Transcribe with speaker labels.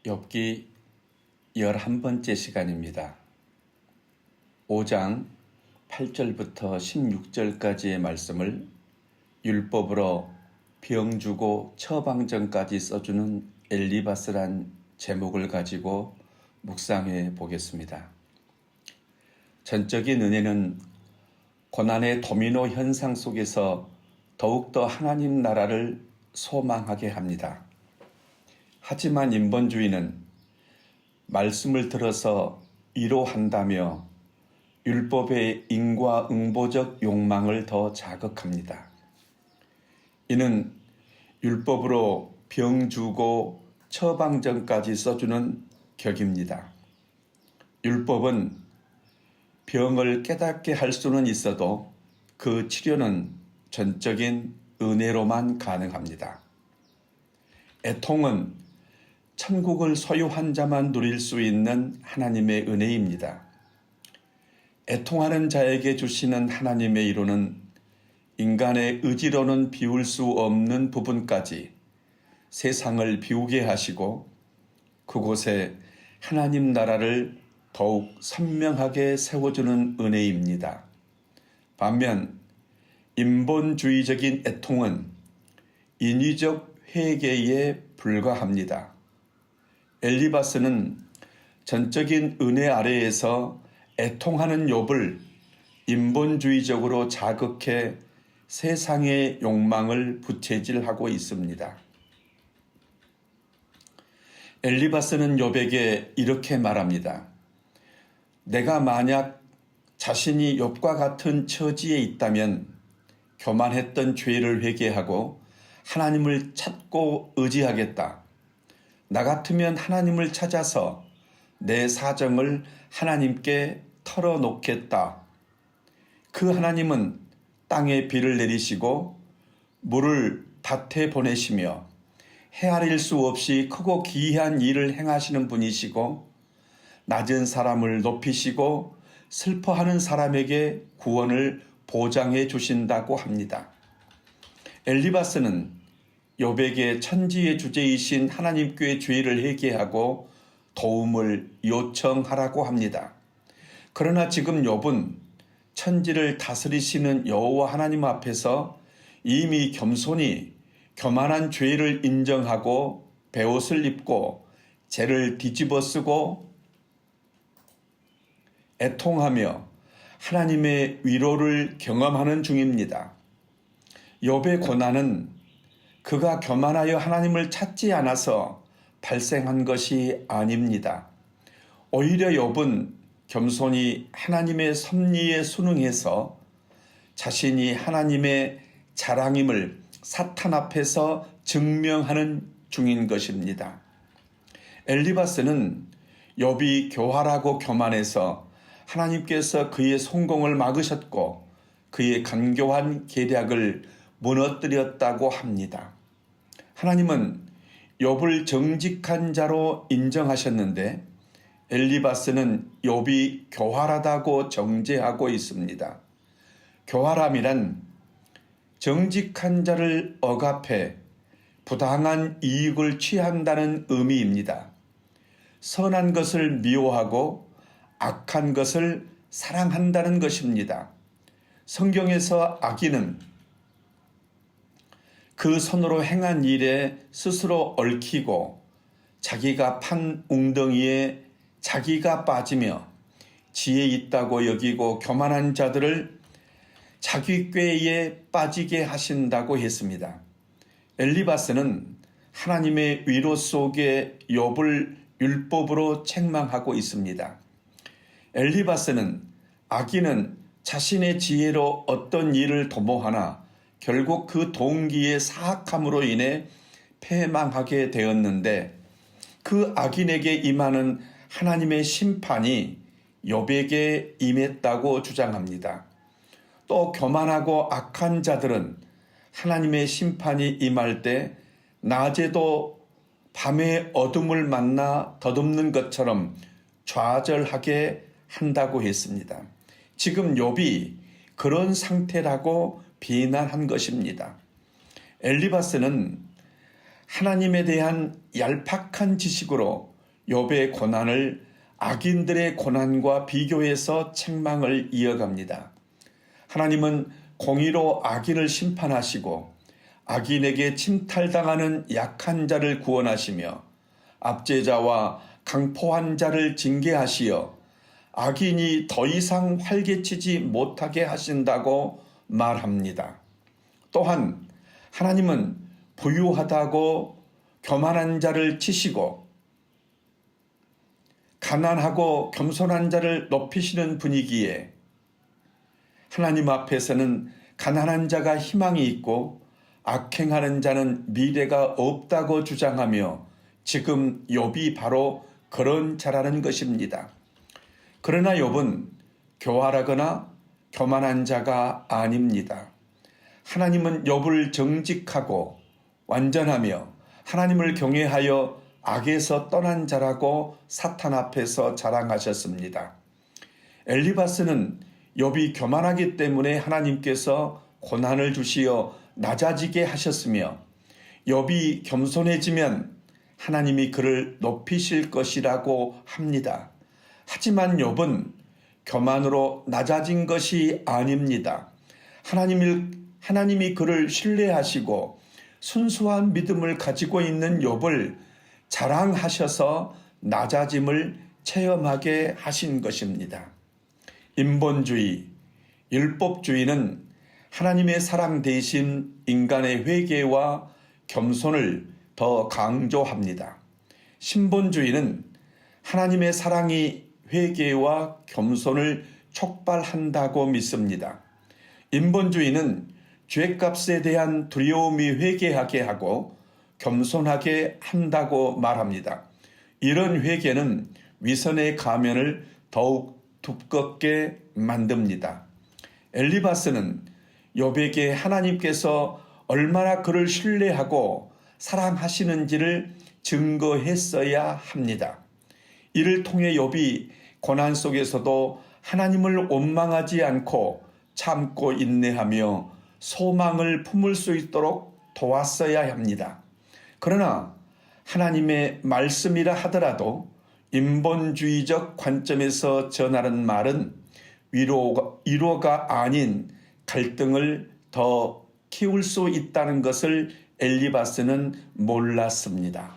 Speaker 1: 욥기 11번째 시간입니다. 5장 8절부터 16절까지의 말씀을 율법으로 병주고 처방전까지 써주는 엘리바스란 제목을 가지고 묵상해 보겠습니다. 전적인 은혜는 고난의 도미노 현상 속에서 더욱더 하나님 나라를 소망하게 합니다. 하지만 인본주의는 말씀을 들어서 위로한다며 율법의 인과응보적 욕망을 더 자극합니다. 이는 율법으로 병주고 처방전까지 써주는 격입니다. 율법은 병을 깨닫게 할 수는 있어도 그 치료는 전적인 은혜로만 가능합니다. 애통은 천국을 소유한 자만 누릴 수 있는 하나님의 은혜입니다. 애통하는 자에게 주시는 하나님의 위로는 인간의 의지로는 비울 수 없는 부분까지 세상을 비우게 하시고 그곳에 하나님 나라를 더욱 선명하게 세워주는 은혜입니다. 반면 인본주의적인 애통은 인위적 회개에 불과합니다. 엘리바스는 전적인 은혜 아래에서 애통하는 욥을 인본주의적으로 자극해 세상의 욕망을 부채질하고 있습니다. 엘리바스는 욥에게 이렇게 말합니다. 내가 만약 자신이 욥과 같은 처지에 있다면 교만했던 죄를 회개하고 하나님을 찾고 의지하겠다. 나 같으면 하나님을 찾아서 내 사정을 하나님께 털어놓겠다. 그 하나님은 땅에 비를 내리시고 물을 밭에 보내시며 헤아릴 수 없이 크고 기이한 일을 행하시는 분이시고 낮은 사람을 높이시고 슬퍼하는 사람에게 구원을 보장해 주신다고 합니다. 엘리바스는 욥에게 천지의 주제이신 하나님께 죄를 회개하고 도움을 요청하라고 합니다. 그러나 지금 욥은 천지를 다스리시는 여호와 하나님 앞에서 이미 겸손히 교만한 죄를 인정하고 베옷을 입고 죄를 뒤집어 쓰고 애통하며 하나님의 위로를 경험하는 중입니다. 욥의 고난은 그가 교만하여 하나님을 찾지 않아서 발생한 것이 아닙니다. 오히려 욥은 겸손히 하나님의 섭리에 순응해서 자신이 하나님의 자랑임을 사탄 앞에서 증명하는 중인 것입니다. 엘리바스는 욥이 교활하고 교만해서 하나님께서 그의 성공을 막으셨고 그의 간교한 계략을 무너뜨렸다고 합니다. 하나님은 욥을 정직한 자로 인정하셨는데 엘리바스는 욥이 교활하다고 정죄하고 있습니다. 교활함이란 정직한 자를 억압해 부당한 이익을 취한다는 의미입니다. 선한 것을 미워하고 악한 것을 사랑한다는 것입니다. 성경에서 악인은 그 손으로 행한 일에 스스로 얽히고 자기가 판 웅덩이에 자기가 빠지며 지혜 있다고 여기고 교만한 자들을 자기 꾀에 빠지게 하신다고 했습니다. 엘리바스는 하나님의 위로 속에 욥을 율법으로 책망하고 있습니다. 엘리바스는 악인은 자신의 지혜로 어떤 일을 도모하나 결국 그 동기의 사악함으로 인해 패망하게 되었는데 그 악인에게 임하는 하나님의 심판이 욥에게 임했다고 주장합니다. 또 교만하고 악한 자들은 하나님의 심판이 임할 때 낮에도 밤의 어둠을 만나 덧없는 것처럼 좌절하게 한다고 했습니다. 지금 욥이 그런 상태라고 비난한 것입니다. 엘리바스는 하나님에 대한 얄팍한 지식으로 욥의 고난을 악인들의 고난과 비교해서 책망을 이어갑니다. 하나님은 공의로 악인을 심판하시고 악인에게 침탈당하는 약한 자를 구원하시며 압제자와 강포한 자를 징계하시어 악인이 더 이상 활개치지 못하게 하신다고 말합니다. 또한 하나님은 부유하다고 교만한 자를 치시고 가난하고 겸손한 자를 높이시는 분이기에 하나님 앞에서는 가난한 자가 희망이 있고 악행하는 자는 미래가 없다고 주장하며 지금 욥이 바로 그런 자라는 것입니다. 그러나 욥은 교활하거나 교만한 자가 아닙니다. 하나님은 욥을 정직하고 완전하며 하나님을 경외하여 악에서 떠난 자라고 사탄 앞에서 자랑하셨습니다. 엘리바스는 욥이 교만하기 때문에 하나님께서 고난을 주시어 낮아지게 하셨으며 욥이 겸손해지면 하나님이 그를 높이실 것이라고 합니다. 하지만 욥은 교만으로 낮아진 것이 아닙니다. 하나님이 그를 신뢰하시고 순수한 믿음을 가지고 있는 욥을 자랑하셔서 낮아짐을 체험하게 하신 것입니다. 인본주의, 율법주의는 하나님의 사랑 대신 인간의 회개와 겸손을 더 강조합니다. 신본주의는 하나님의 사랑이 회개와 겸손을 촉발한다고 믿습니다. 인본주의는 죄값에 대한 두려움이 회개하게 하고 겸손하게 한다고 말합니다. 이런 회개는 위선의 가면을 더욱 두껍게 만듭니다. 엘리바스는 욥에게 하나님께서 얼마나 그를 신뢰하고 사랑하시는지를 증거했어야 합니다. 이를 통해 욥이 고난 속에서도 하나님을 원망하지 않고 참고 인내하며 소망을 품을 수 있도록 도왔어야 합니다. 그러나 하나님의 말씀이라 하더라도 인본주의적 관점에서 전하는 말은 위로가 아닌 갈등을 더 키울 수 있다는 것을 엘리바스는 몰랐습니다.